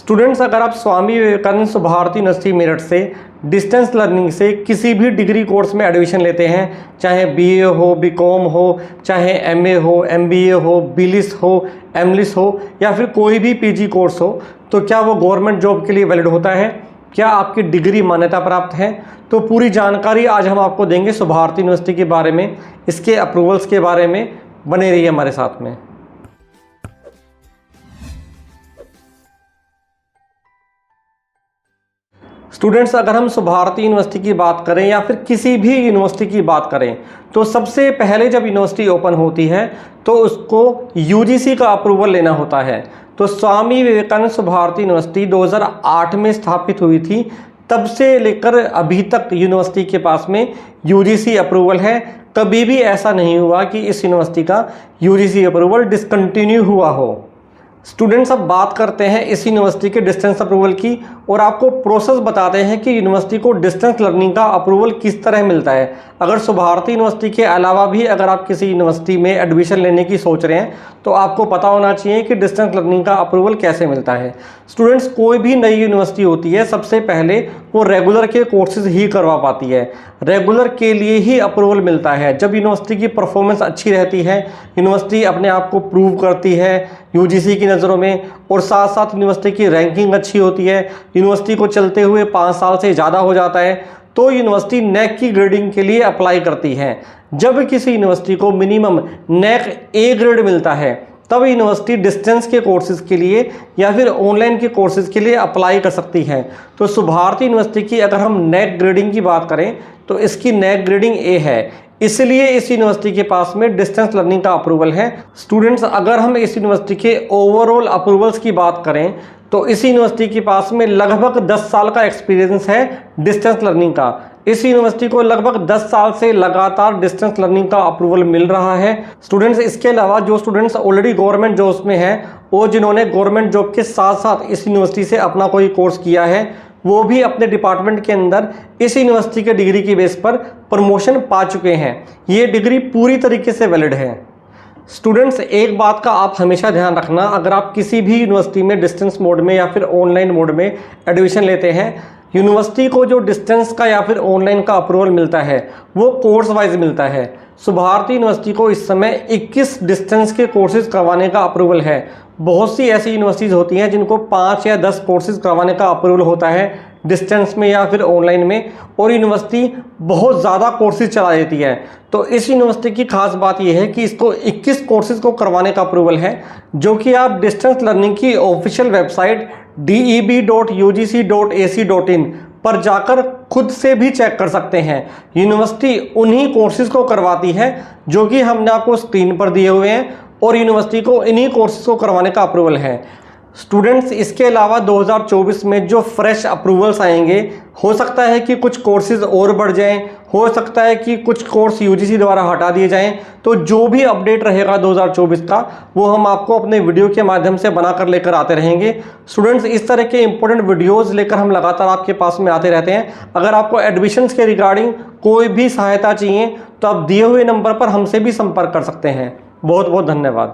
Students, अगर आप Swami Vivekananda Bharti university Meerut से डिस्टेंस लर्निंग से किसी भी डिग्री कोर्स में एडमिशन लेते हैं, चाहे बीए हो, बीकॉम हो, चाहे एमए हो, एमबीए हो, बीलिस हो, एमलिस हो या फिर कोई भी पीजी कोर्स हो, तो क्या वो गवर्नमेंट जॉब के लिए वैलिड होता है? क्या आपकी डिग्री मान्यता प्राप्त है? तो पूरी जानकारी आज हम आपको देंगे भारती यूनिवर्सिटी के बारे में, इसके अप्रूवल्स के बारे में। बने रहिए हमारे साथ में। स्टूडेंट्स, अगर हम भारती यूनिवर्सिटी की बात करें या फिर किसी भी यूनिवर्सिटी की बात करें, तो सबसे पहले जब यूनिवर्सिटी ओपन होती है तो उसको यूजीसी का अप्रूवल लेना होता है। तो स्वामी विवेकानंद भारती यूनिवर्सिटी 2008 में स्थापित हुई थी। तब से लेकर अभी तक यूनिवर्सिटी के पास में यूजीसी अप्रूवल है। कभी भी ऐसा नहीं हुआ कि इस यूनिवर्सिटी का यूजीसी अप्रूवल डिसकंटिन्यू हुआ हो। स्टूडेंट्स, अब बात करते हैं इस यूनिवर्सिटी के डिस्टेंस अप्रूवल की और आपको प्रोसेस बताते हैं कि यूनिवर्सिटी को डिस्टेंस लर्निंग का अप्रूवल किस तरह मिलता है। अगर भारती यूनिवर्सिटी के अलावा भी अगर आप किसी यूनिवर्सिटी में एडमिशन लेने की सोच रहे हैं तो आपको पता होना चाहिए कि डिस्टेंस लर्निंग का अप्रूवल कैसे मिलता है। स्टूडेंट्स, कोई भी नई यूनिवर्सिटी होती है सबसे पहले वो रेगुलर के कोर्सेज ही करवा पाती है। रेगुलर के लिए ही अप्रूवल मिलता है। जब यूनिवर्सिटी की परफॉर्मेंस अच्छी रहती है, यूनिवर्सिटी अपने आप को प्रूव करती है यूजीसी की नज़रों में, और साथ साथ यूनिवर्सिटी की रैंकिंग अच्छी होती है, यूनिवर्सिटी को चलते हुए 5 साल से ज़्यादा हो जाता है, तो यूनिवर्सिटी नैक की ग्रेडिंग के लिए अप्लाई करती है। जब किसी यूनिवर्सिटी को मिनिमम नैक ए ग्रेड मिलता है तब यूनिवर्सिटी डिस्टेंस के कोर्सेज के लिए या फिर ऑनलाइन के कोर्सेज के लिए अप्लाई कर सकती है। तो भारती यूनिवर्सिटी की अगर हम नैक ग्रेडिंग की बात करें तो इसकी नैक ग्रेडिंग ए है, इसलिए इस यूनिवर्सिटी के पास में डिस्टेंस लर्निंग का अप्रूवल है। स्टूडेंट्स, अगर हम इस यूनिवर्सिटी के ओवरऑल अप्रूवल्स की बात करें तो इस यूनिवर्सिटी के पास में लगभग 10 साल का एक्सपीरियंस है डिस्टेंस लर्निंग का। इस यूनिवर्सिटी को लगभग 10 साल से लगातार डिस्टेंस लर्निंग का अप्रूवल मिल रहा है। स्टूडेंट्स, इसके अलावा जो स्टूडेंट्स ऑलरेडी गवर्नमेंट जॉब्स में हैं और जिन्होंने गवर्नमेंट जॉब के साथ साथ इस यूनिवर्सिटी से अपना कोई कोर्स किया है, वो भी अपने डिपार्टमेंट के अंदर इस यूनिवर्सिटी के डिग्री की बेस पर प्रमोशन पा चुके हैं। ये डिग्री पूरी तरीके से वैलिड है। स्टूडेंट्स, एक बात का आप हमेशा ध्यान रखना, अगर आप किसी भी यूनिवर्सिटी में डिस्टेंस मोड में या फिर ऑनलाइन मोड में एडमिशन लेते हैं, यूनिवर्सिटी को जो डिस्टेंस का या फिर ऑनलाइन का अप्रूवल मिलता है वो कोर्स वाइज मिलता है। भारती यूनिवर्सिटी को इस समय 21 डिस्टेंस के कोर्सेज करवाने का अप्रूवल है। बहुत सी ऐसी यूनिवर्सिटीज़ होती हैं जिनको 5 या 10 कोर्सेज करवाने का अप्रूवल होता है डिस्टेंस में या फिर ऑनलाइन में, और यूनिवर्सिटी बहुत ज़्यादा कोर्सेज चला देती है। तो इस यूनिवर्सिटी की खास बात यह है कि इसको 21 कोर्सेज को करवाने का अप्रूवल है, जो कि आप डिस्टेंस लर्निंग की ऑफिशियल वेबसाइट deb.ugc.ac.in पर जाकर खुद से भी चेक कर सकते हैं। यूनिवर्सिटी उन्हीं कोर्सेज को करवाती है जो कि हमने आपको स्क्रीन पर दिए हुए हैं, और यूनिवर्सिटी को इन्हीं कोर्सेज को करवाने का अप्रूवल है। स्टूडेंट्स, इसके अलावा 2024 में जो फ्रेश अप्रूवल्स आएंगे, हो सकता है कि कुछ कोर्सेज और बढ़ जाएं, हो सकता है कि कुछ कोर्स यूजीसी द्वारा हटा दिए जाएं। तो जो भी अपडेट रहेगा 2024 का, वो हम आपको अपने वीडियो के माध्यम से बनाकर लेकर आते रहेंगे। स्टूडेंट्स, इस तरह के इंपॉर्टेंट वीडियोज़ लेकर हम लगातार आपके पास में आते रहते हैं। अगर आपको एडमिशन्स के रिगार्डिंग कोई भी सहायता चाहिए तो आप दिए हुए नंबर पर हमसे भी संपर्क कर सकते हैं। बहुत बहुत धन्यवाद।